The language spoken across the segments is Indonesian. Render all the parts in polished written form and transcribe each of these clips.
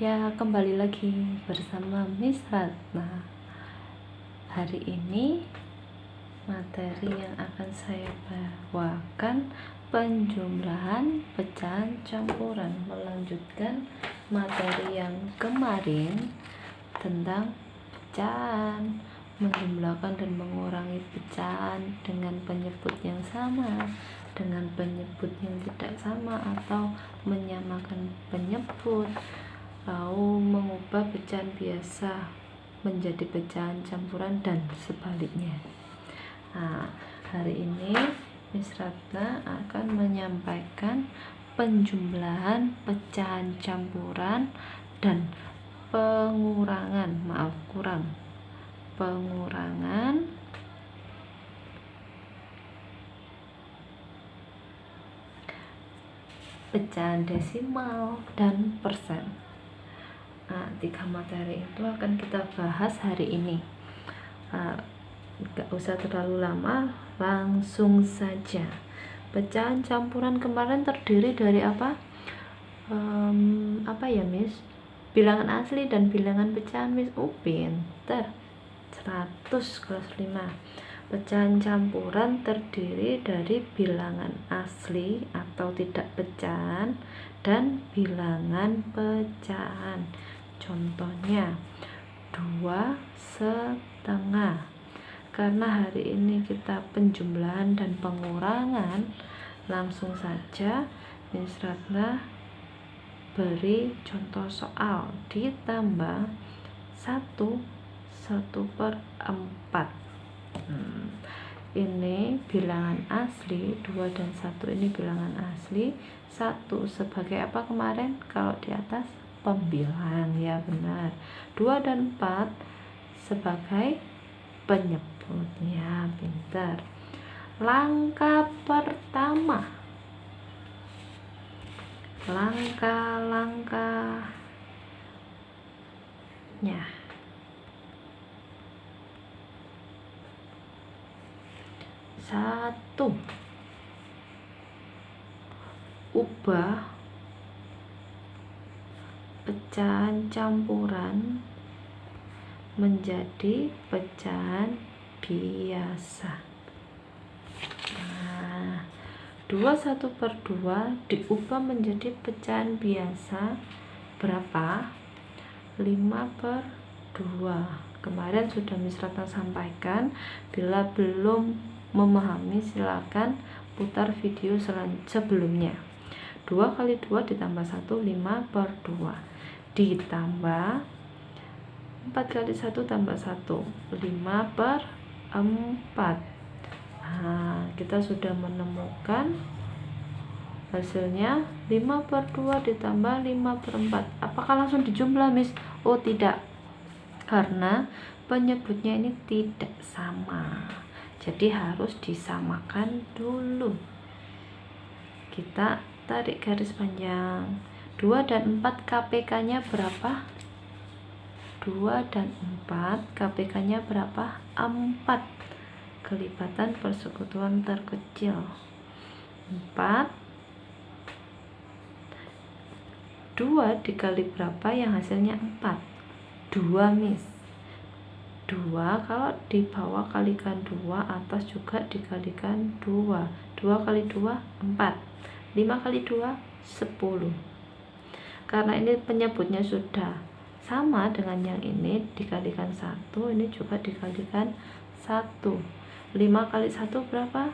Ya, kembali lagi bersama Miss Ratna. Hari ini materi yang akan saya bawakan penjumlahan pecahan campuran, melanjutkan materi yang kemarin tentang pecahan, menjumlahkan dan mengurangi pecahan dengan penyebut yang sama, dengan penyebut yang tidak sama, atau menyamakan penyebut, lalu mengubah pecahan biasa menjadi pecahan campuran dan sebaliknya. Nah, hari ini Miss Ratna akan menyampaikan penjumlahan pecahan campuran dan pengurangan pecahan desimal dan persen. Nah, 3 materi itu akan kita bahas hari ini. Gak usah terlalu lama, langsung saja. Pecahan campuran kemarin terdiri dari apa? Apa ya, Miss? Bilangan asli dan bilangan pecahan, Miss. Pinter. 100 kelas 5. Pecahan campuran terdiri dari bilangan asli atau tidak pecahan dan bilangan pecahan. Contohnya 2,5. Karena hari ini kita penjumlahan dan pengurangan, langsung saja Miss Ratna beri contoh soal ditambah 1/4. Ini bilangan asli, 2 dan 1 ini bilangan asli. 1 sebagai apa kemarin kalau di atas? Pembilang, ya benar. 2 dan 4 sebagai penyebut, ya pintar. Langkah pertama, langkah-langkahnya. 1. Ubah pecahan campuran menjadi pecahan biasa. Nah, 2/1/2 diubah menjadi pecahan biasa berapa? 5/2. Kemarin sudah Miss Ratna sampaikan. Bila belum memahami, silakan putar video sebelumnya. 2 kali 2 ditambah 1, 5/2. Ditambah 4 kali 1 tambah 1, 5/4. Nah, kita sudah menemukan hasilnya 5/2 ditambah 5/4. Apakah langsung dijumlah, Miss? Oh, tidak. Karena penyebutnya ini tidak sama. Jadi harus disamakan dulu. Kita tarik garis panjang. 2 dan 4 KPK-nya berapa? 2 dan 4 KPK-nya berapa? 4. Kelipatan persekutuan terkecil. 4. 2 dikali berapa yang hasilnya 4? 2, Miss. 2 kalau di bawah kalikan 2, atas juga dikalikan 2. 2 kali 2, 4. 5 kali 2, 10. Karena ini penyebutnya sudah sama dengan yang ini, dikalikan 1, ini juga dikalikan 1. 5 kali 1 berapa?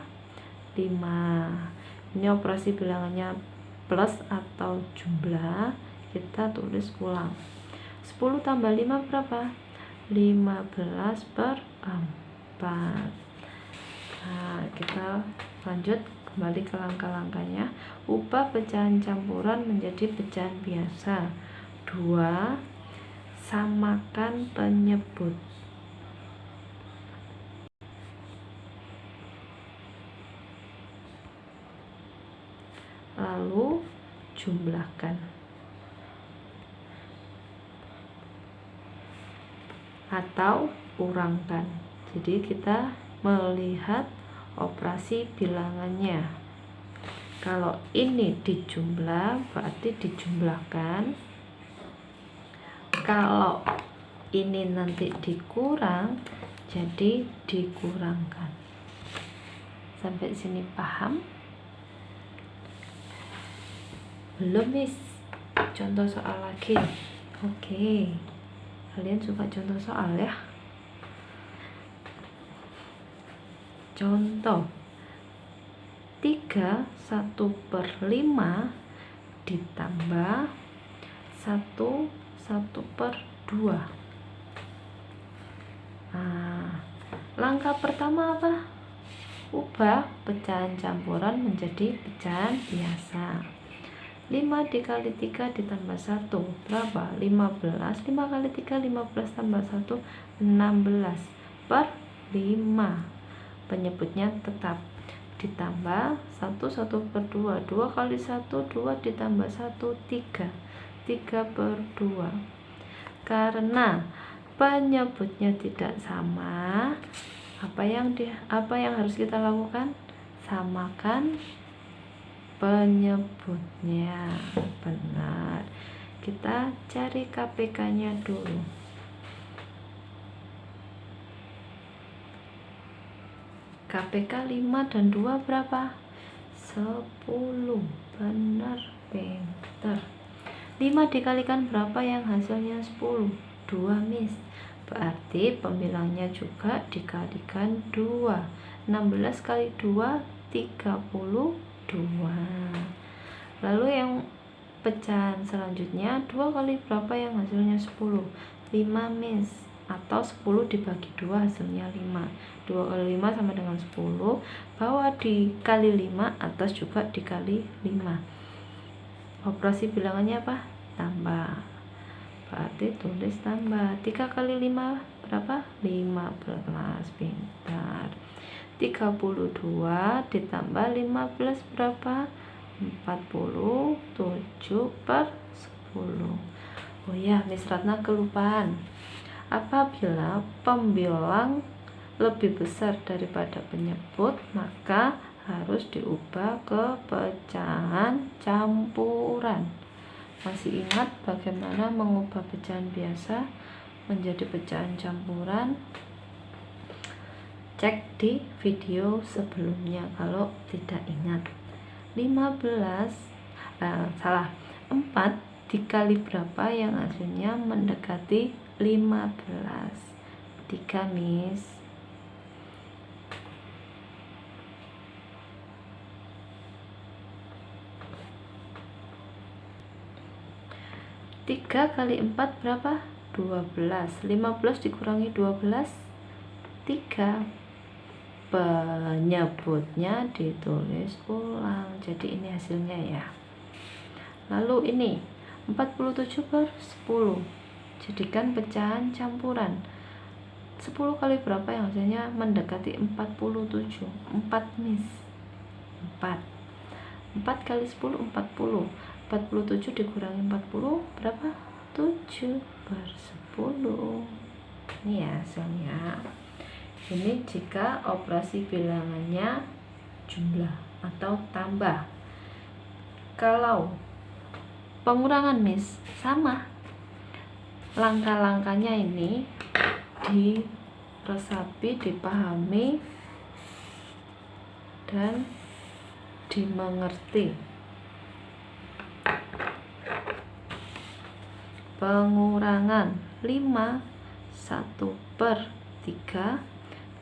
5. Ini operasi bilangannya plus atau jumlah, kita tulis ulang. 10 tambah 5 berapa? 15/4. Nah, kita lanjut kembali ke langkah-langkahnya. Ubah pecahan campuran menjadi pecahan biasa. 2. Samakan penyebut. Lalu jumlahkan atau kurangkan. Jadi kita melihat operasi bilangannya. Kalau ini dijumlah berarti dijumlahkan, Kalau ini nanti dikurang, jadi dikurangkan. Sampai sini paham? Belum, Miss? Contoh soal lagi. Oke, kalian suka contoh soal ya? Contoh 3 1/5 ditambah 1/2. Nah, langkah pertama apa? Ubah pecahan campuran menjadi pecahan biasa. 5 dikali 3 ditambah 1 berapa? 15. 5 kali 3 15 tambah 1 16/5. Penyebutnya tetap. Ditambah 1/2. 2 kali 1 2 ditambah 1 3. 3/2. Karena penyebutnya tidak sama, apa yang harus kita lakukan? Samakan penyebutnya. Benar. Kita cari KPK-nya dulu. KPK 5 dan 2 berapa? 10. Benar, pinter. 5 dikalikan berapa yang hasilnya 10? 2, Miss. Berarti pembilangnya juga dikalikan 2. 16 kali 2 32. Lalu yang pecahan selanjutnya 2 kali berapa yang hasilnya 10? 5, Miss. Atau 10 dibagi 2 hasilnya 5. 2 kali 5 sama dengan 10. Bawah dikali 5, atas juga dikali 5. Operasi bilangannya apa? Tambah. Berarti tulis tambah. 3 kali 5 berapa? 15. Pintar. 32 ditambah 15 berapa? 47/10. Oh ya, Miss Ratna kelupaan. Apabila pembilang lebih besar daripada penyebut, maka harus diubah ke pecahan campuran. Masih ingat bagaimana mengubah pecahan biasa menjadi pecahan campuran? Cek di video sebelumnya kalau tidak ingat. 4 dikali berapa yang hasilnya mendekati 15? 3, Miss. 3 kali 4 berapa? 12. 15 dikurangi 12 3. Penyebutnya ditulis ulang. Jadi ini hasilnya ya. Lalu ini 47/10. Jadikan pecahan campuran. 10 kali berapa yang hasilnya mendekati 47? 4, Miss. 4 kali 10 40. 47 dikurangi 40 berapa? 7/10. Ini ya hasilnya. Ini jika operasi bilangannya jumlah atau tambah. Kalau pengurangan, Miss, sama. Langkah-langkahnya ini diresapi, dipahami, dan dimengerti. Pengurangan 5 1/3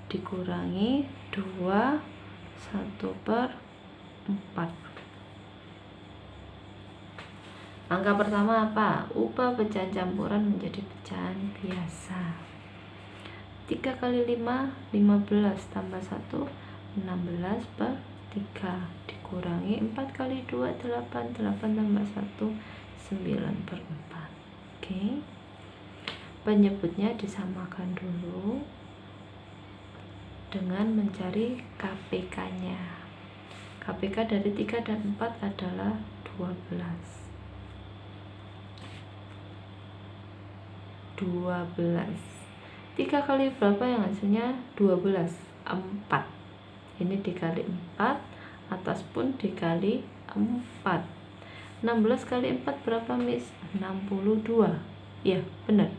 dikurangi 2 1/4. Angka pertama apa? Ubah pecahan campuran menjadi pecahan biasa. 3 kali 5 15 tambah 1 16/3 dikurangi 4 kali 2 8 tambah 1 9/4. Oke. Penyebutnya disamakan dulu dengan mencari KPK-nya. KPK dari 3 dan 4 adalah 12. 3 kali berapa yang hasilnya 12? 4. Ini dikali 4, atas pun dikali 4. 16 kali 4 berapa, Miss? 62. Iya benar,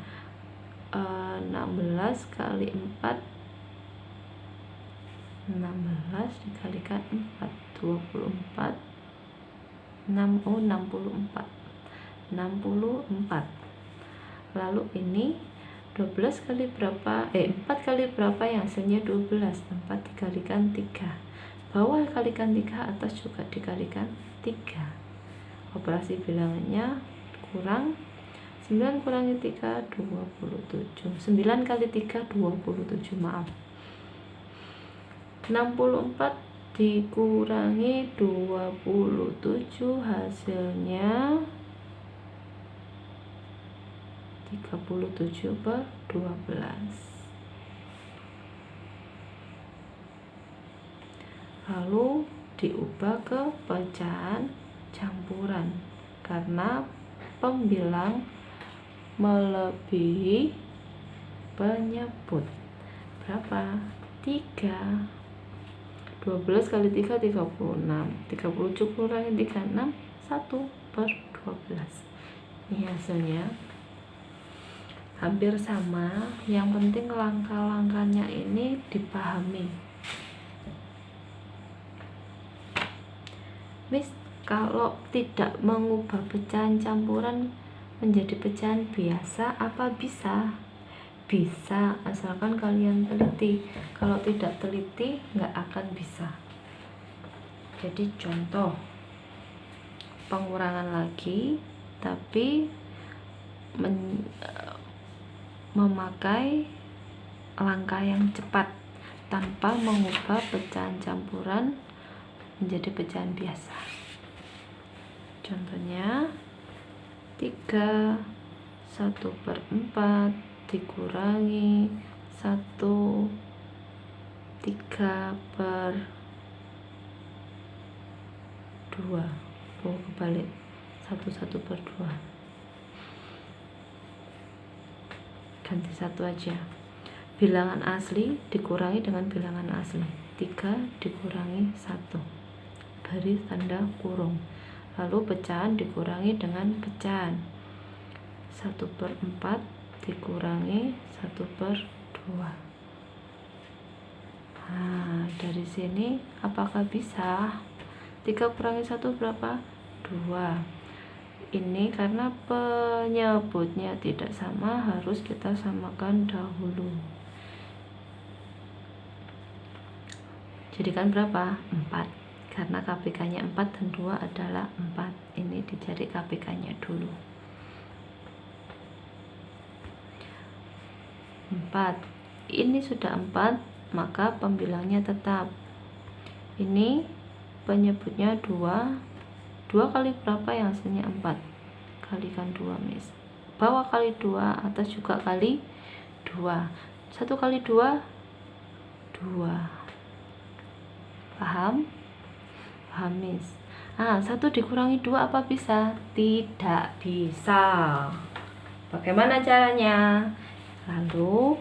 16 kali 4, 16 dikalikan 4, 24, 64. Lalu ini 12 kali berapa? 4 kali berapa yang hasilnya 12? 4 dikalikan 3. Bawah kalikan 3, atas juga dikalikan 3. Operasi bilangannya kurang 9 kurangi 3, 27. 9 kali 3, 27, maaf. 64 dikurangi 27 hasilnya 37/12. Lalu diubah ke pecahan campuran karena pembilang melebihi penyebut. Berapa? 3. 12 kali 3, 36. 37 kurangi 36, 1/12. Ini hasilnya hampir sama, yang penting langkah-langkahnya ini dipahami. Miss, kalau tidak mengubah pecahan campuran menjadi pecahan biasa, apa bisa? Bisa, asalkan kalian teliti. Kalau tidak teliti, nggak akan bisa. Jadi contoh pengurangan lagi, tapi memakai langkah yang cepat tanpa mengubah pecahan campuran menjadi pecahan biasa. Contohnya 3 1/4 dikurangi 1 3/2. Oh, kebalik, 1/2. Ganti 1 aja. Bilangan asli dikurangi dengan bilangan asli. 3 dikurangi 1, beri tanda kurung. Lalu pecahan dikurangi dengan pecahan. 1/4 dikurangi 1/2. Nah, dari sini apakah bisa? 3 kurangi 1 berapa? 2. Ini karena penyebutnya tidak sama, harus kita samakan dahulu. Jadikan berapa? 4. Karena KPK-nya 4 dan 2 adalah 4. Ini dicari KPK-nya dulu. 4. Ini sudah 4, maka pembilangnya tetap. Ini penyebutnya 2. 2 kali berapa yang hasilnya 4? Kalikan 2, Miss. Bawah kali 2, atas juga kali 2. 1 kali 2, 2. Paham? Paham, Miss. 1 dikurangi 2 apa bisa? Tidak bisa. Bagaimana caranya? Lalu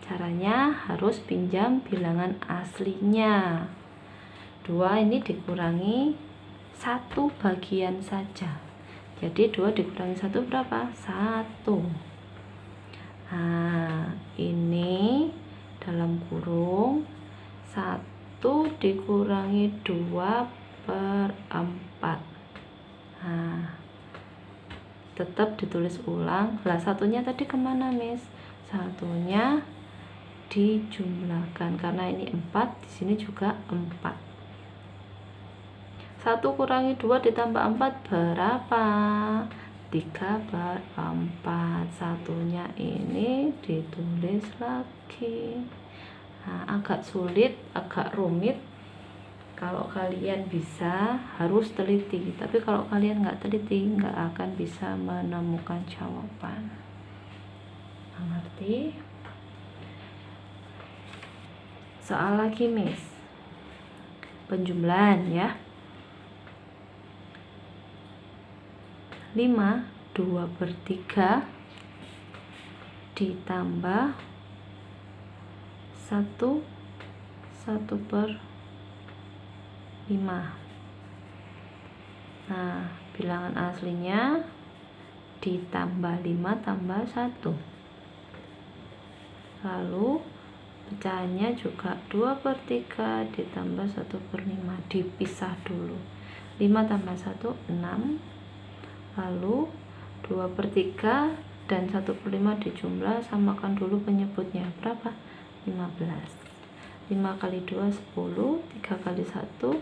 caranya harus pinjam bilangan aslinya. 2 ini dikurangi 1 bagian saja. Jadi 2 dikurangi 1 berapa? 1. Nah, ini dalam kurung 1 dikurangi 2/4. Nah, tetap ditulis ulang. Lah, satunya tadi kemana, Miss? Satunya dijumlahkan karena ini 4, di sini juga 4. 1 kurangi 2 ditambah 4 berapa? 3/4. Satunya ini ditulis lagi. Nah, agak sulit, agak rumit. Kalau kalian bisa, harus teliti. Tapi kalau kalian nggak teliti, nggak akan bisa menemukan jawaban. Mengerti? Soal lagi, Miss. Penjumlahan ya. 5, 2/3 ditambah 1, 1/5. Nah, bilangan aslinya ditambah 5 tambah 1. Lalu pecahannya juga 2/3 ditambah 1/5, dipisah dulu. 5 tambah 1 6, lalu 2/3 dan 1/5 dijumlah, samakan dulu penyebutnya. Berapa? 15. 5 kali 2 10, 3 kali 1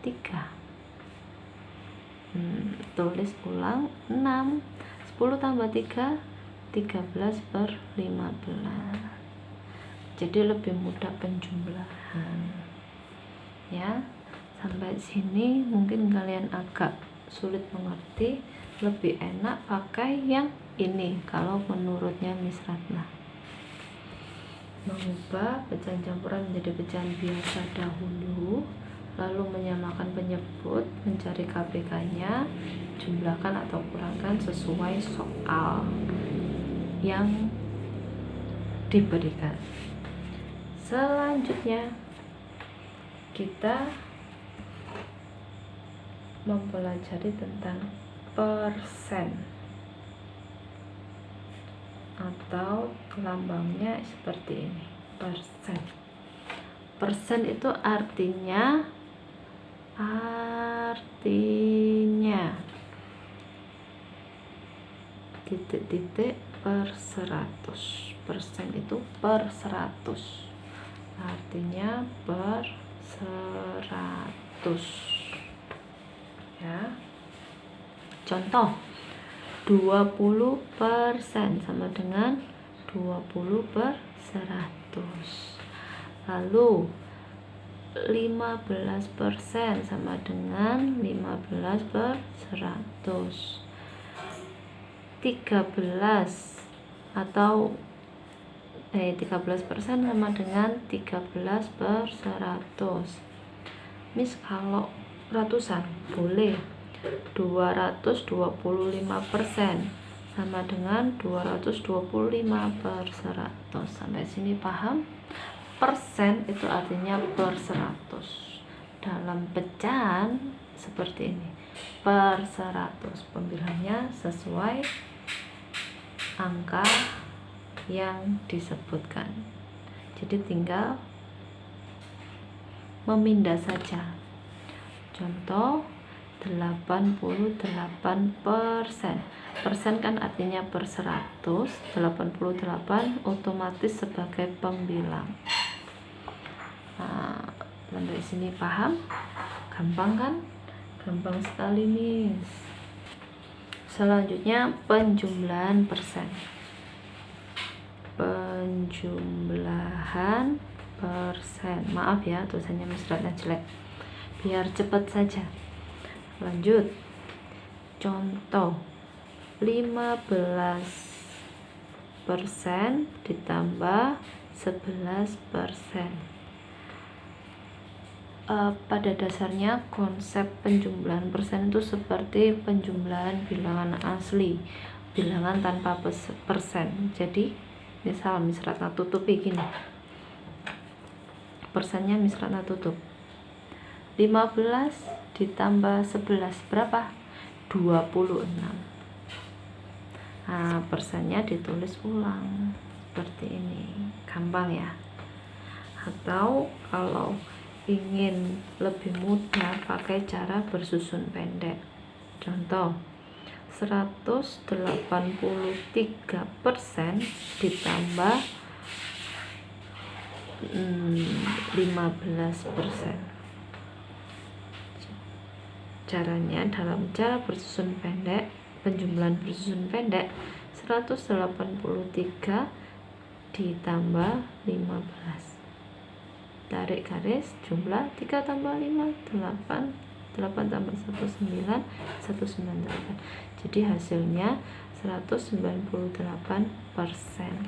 3. Tulis ulang 6. 10 tambah 3 13/15. Jadi lebih mudah penjumlahan ya. Sampai sini mungkin kalian agak sulit mengerti, lebih enak pakai yang ini kalau menurutnya Miss Ratna. Mengubah pecahan campuran menjadi pecahan biasa dahulu, lalu menyamakan penyebut, mencari KPK-nya, jumlahkan atau kurangkan sesuai soal yang diberikan. Selanjutnya kita mempelajari tentang persen, atau lambangnya seperti ini, persen. Persen itu artinya titik-titik per 100. Persen itu per 100, artinya per 100 ya. Contoh, 20% sama dengan 20/100. Lalu 15% sama dengan 15/100. 13% sama dengan 13/100. Miss, kalau ratusan boleh. 225% sama dengan 225/100. Sampai sini paham? Persen itu artinya per 100. Dalam pecahan seperti ini, per 100, pembilangnya sesuai angka yang disebutkan. Jadi tinggal memindah saja. Contoh 88%. Persen kan artinya per 100, 88 otomatis sebagai pembilang. Nah, sampai sini paham? Gampang kan? Gampang sekali, Miss. Selanjutnya penjumlahan persen. Penjumlahan persen. Maaf ya, tulisannya Miss Ratna jelek. Biar cepat saja. Lanjut. Contoh 15% ditambah 11%. Pada dasarnya konsep penjumlahan persen itu seperti penjumlahan bilangan asli, bilangan tanpa persen. Jadi misal Miss Ratna tutupi gini, persennya Miss Ratna tutup. 15 ditambah 11 berapa? 26. Nah, persennya ditulis ulang seperti ini. Gampang ya. Atau kalau ingin lebih mudah pakai cara bersusun pendek. Contoh 183% ditambah 15%. Caranya dalam cara bersusun pendek, penjumlahan bersusun pendek, 183 ditambah 15. Tarik garis, jumlah 3 tambah 5 8, 8 tambah 1 9, 198. Jadi hasilnya 198%.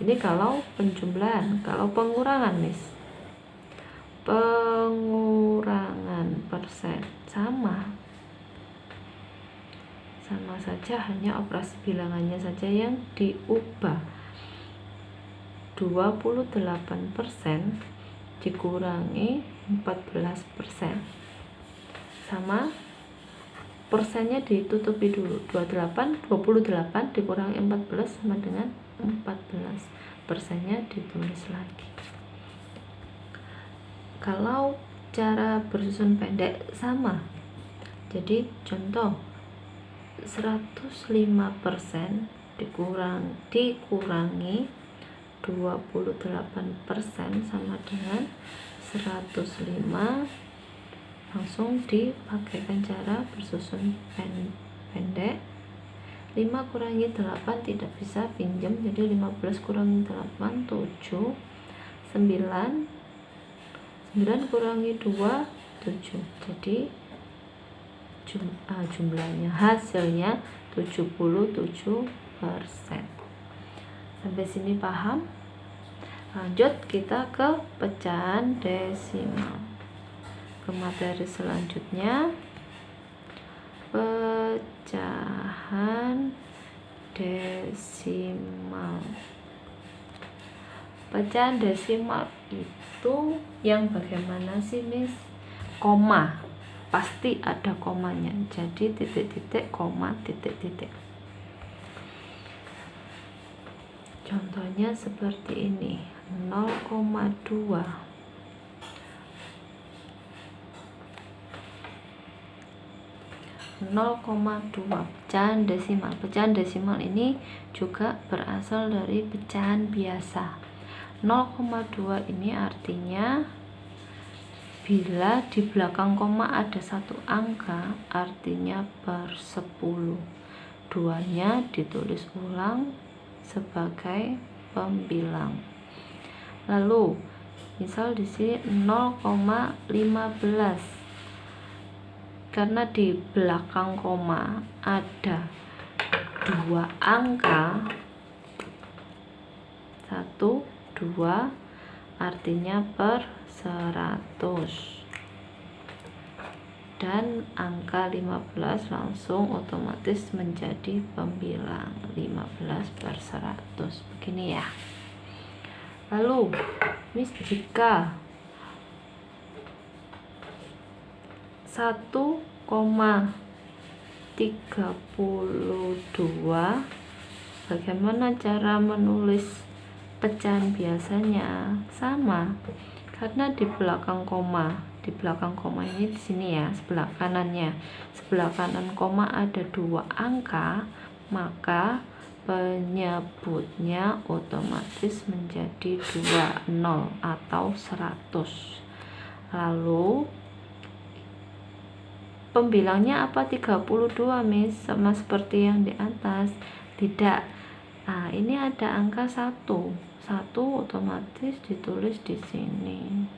Ini kalau penjumlahan. Kalau pengurangan, Miss, pengurangan persen sama saja, hanya operasi bilangannya saja yang diubah. 28% dikurangi 14% sama persennya ditutupi dulu. 28 dikurangi 14 sama dengan 14. Persennya ditulis lagi. Kalau cara bersusun pendek sama, jadi contoh 105% dikurangi 28% sama dengan 105. Langsung dipakaikan cara bersusun pendek. 5 kurangi 8 tidak bisa pinjam, jadi 15 kurangi 8 7. 9 kurangi 2 7. Jadi jumlahnya, hasilnya 77%. Sampai sini paham? Lanjut kita ke pecahan desimal. Ke materi selanjutnya, pecahan desimal. Pecahan desimal itu yang bagaimana sih, Miss? Koma, pasti ada komanya, jadi titik-titik, koma, titik-titik. Contohnya seperti ini, 0,2. 0,2 pecahan desimal. Pecahan desimal ini juga berasal dari pecahan biasa. 0,2 ini artinya bila di belakang koma ada satu angka, artinya per 10. Duanya ditulis ulang sebagai pembilang. Lalu misal di sini 0,15, karena di belakang koma ada dua angka, 1, 2, artinya per 100, dan angka 15 langsung otomatis menjadi pembilang 15 per 100, begini ya. Lalu Miss, jika 1,32, bagaimana cara menulis pecahan biasanya? Sama, karena di belakang koma ini di sini ya, sebelah kanannya, sebelah kanan koma ada dua angka, maka penyebutnya otomatis menjadi 20 atau 100. Lalu pembilangnya apa? 32, Miss, sama seperti yang di atas? Tidak. Nah, ini ada angka 1 otomatis ditulis di sini.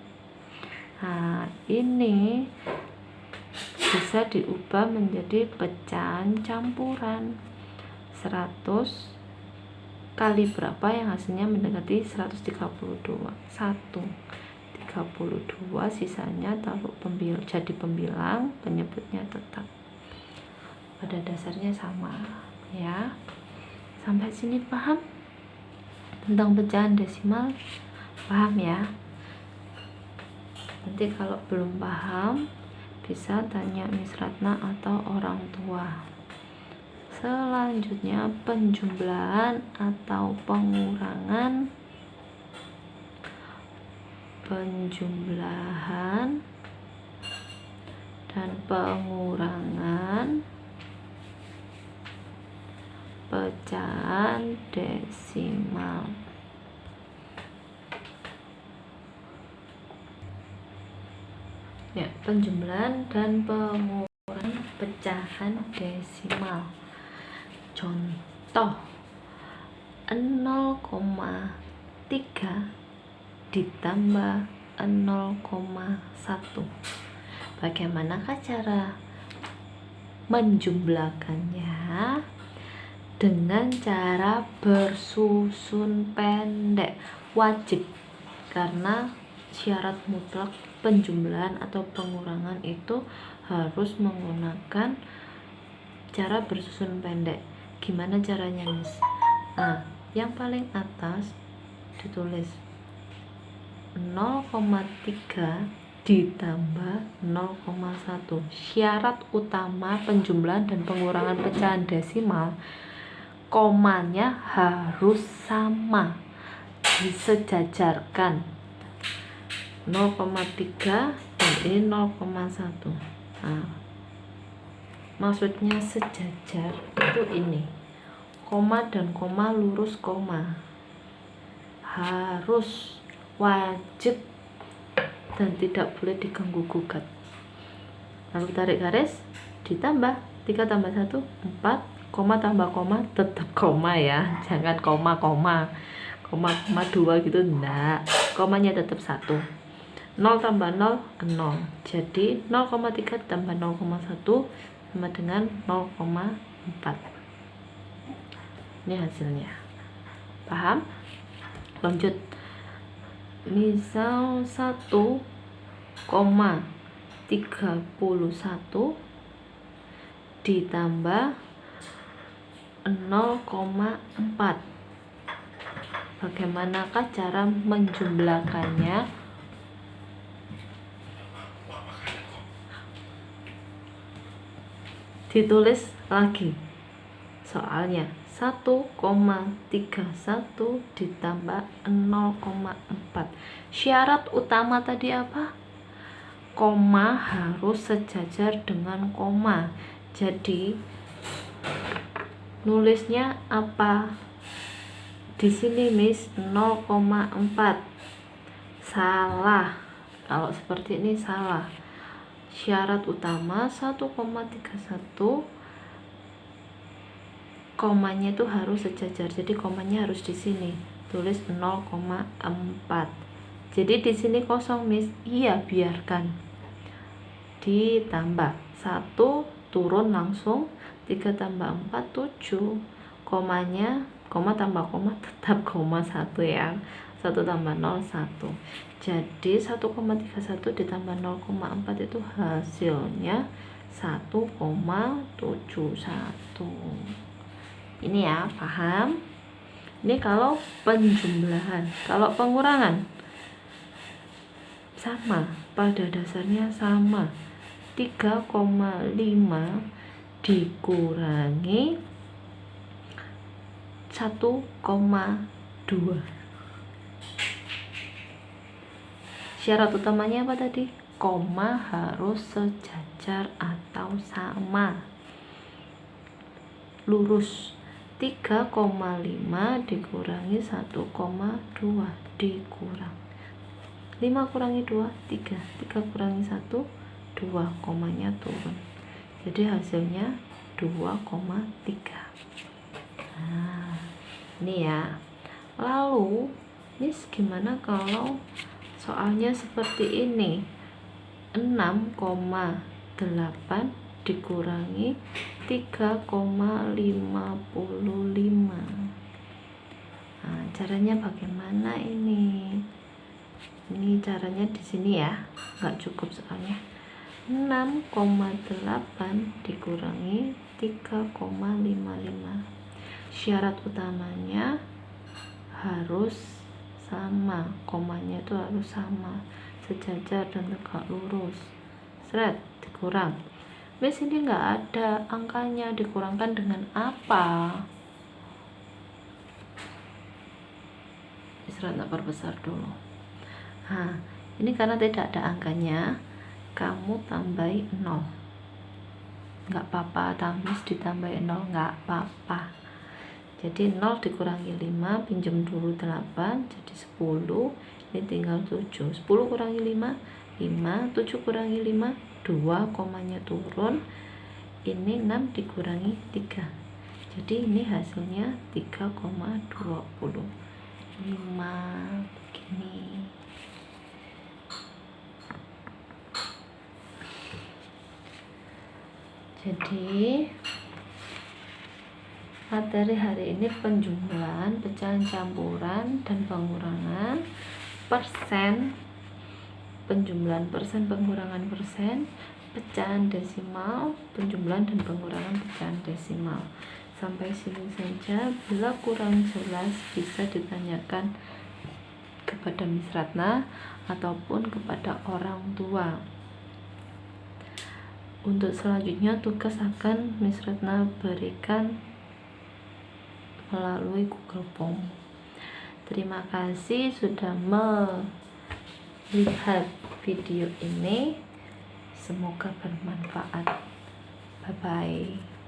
Nah, ini bisa diubah menjadi pecahan campuran. 100 kali berapa yang hasilnya mendekati 132? 132, sisanya taruh jadi pembilang, penyebutnya tetap. Pada dasarnya sama ya. Sampai sini paham tentang pecahan desimal? Paham ya? Nanti kalau belum paham bisa tanya Miss Ratna atau orang tua. Selanjutnya penjumlahan atau pengurangan. Penjumlahan dan pengurangan pecahan desimal. Ya, penjumlahan dan pengurangan pecahan desimal. Contoh 0,3 ditambah 0,1. Bagaimanakah cara menjumlahkannya? Dengan cara bersusun pendek, wajib, karena syarat mutlak penjumlahan atau pengurangan itu harus menggunakan cara bersusun pendek. Gimana caranya, Miss? Nah, yang paling atas ditulis 0,3 ditambah 0,1. Syarat utama penjumlahan dan pengurangan pecahan desimal, komanya harus sama, disejajarkan 0,3 dan ini 0,1. Nah, maksudnya sejajar itu ini, koma dan koma lurus koma, harus, wajib, dan tidak boleh diganggu gugat. Lalu tarik garis, ditambah 3 tambah 1 4, koma tambah koma tetap koma ya, jangan koma 2 gitu, enggak, komanya tetap 1. 0 tambah 0 0, jadi 0,3 tambah 0,1 sama dengan 0,4. Ini hasilnya, paham? Lanjut, misal 1,31 ditambah 0,4. Bagaimanakah cara menjumlahkannya? Ditulis lagi soalnya, 1,31 ditambah 0,4. Syarat utama tadi apa? Koma harus sejajar dengan koma. Jadi nulisnya apa? Di sini Miss 0,4. Salah. Kalau seperti ini salah. Syarat utama 1,31, komanya itu harus sejajar. Jadi komanya harus di sini. Tulis 0,4. Jadi di sini kosong Miss. Iya, biarkan. Ditambah 1 turun langsung, 3 tambah 4 7. Komanya, koma tambah koma tetap koma 1 ya. 1 tambah 0 1. Jadi 1,31 ditambah 0,4 itu hasilnya 1,71. Ini ya, paham? Ini kalau penjumlahan. Kalau pengurangan sama, pada dasarnya sama. 3,5 dikurangi 1,2. Syarat utamanya apa tadi? Koma harus sejajar atau sama, lurus. 3,5 dikurangi 1,2 dikurang 5 kurangi 2 3, 3 kurangi 1 2, komanya turun, jadi hasilnya 2,3. Nah, ini ya. Lalu Miss, gimana kalau soalnya seperti ini? 6,8 dikurangi 3,55. Nah, caranya bagaimana ini? Ini caranya di sini ya, nggak cukup soalnya. 6,8 dikurangi 3,55. Syarat utamanya harus sama, komanya itu harus sama, sejajar dan tegak lurus. Seret, dikurang. Miss, ini nggak ada angkanya, dikurangkan dengan apa? Seret, tak perbesar dulu. Nah, ini karena tidak ada angkanya, kamu tambahi 0. Nggak apa-apa, tambah ditambahi 0, nggak apa-apa. Jadi 0 dikurangi 5, pinjam dulu 8, jadi 10, ini tinggal 7. 10 kurangi 5, 5, 7 kurangi 5, 2, komanya turun. Ini 6 dikurangi 3. Jadi ini hasilnya 3,25. Begini. Jadi materi hari ini penjumlahan, pecahan campuran, dan pengurangan persen, penjumlahan persen, pengurangan persen, pecahan desimal, penjumlahan dan pengurangan pecahan desimal. Sampai sini saja. Bila kurang jelas bisa ditanyakan kepada Miss Ratna ataupun kepada orang tua. Untuk selanjutnya tugas akan Miss Retna berikan melalui Google Form. Terima kasih sudah melihat video ini, semoga bermanfaat. Bye bye.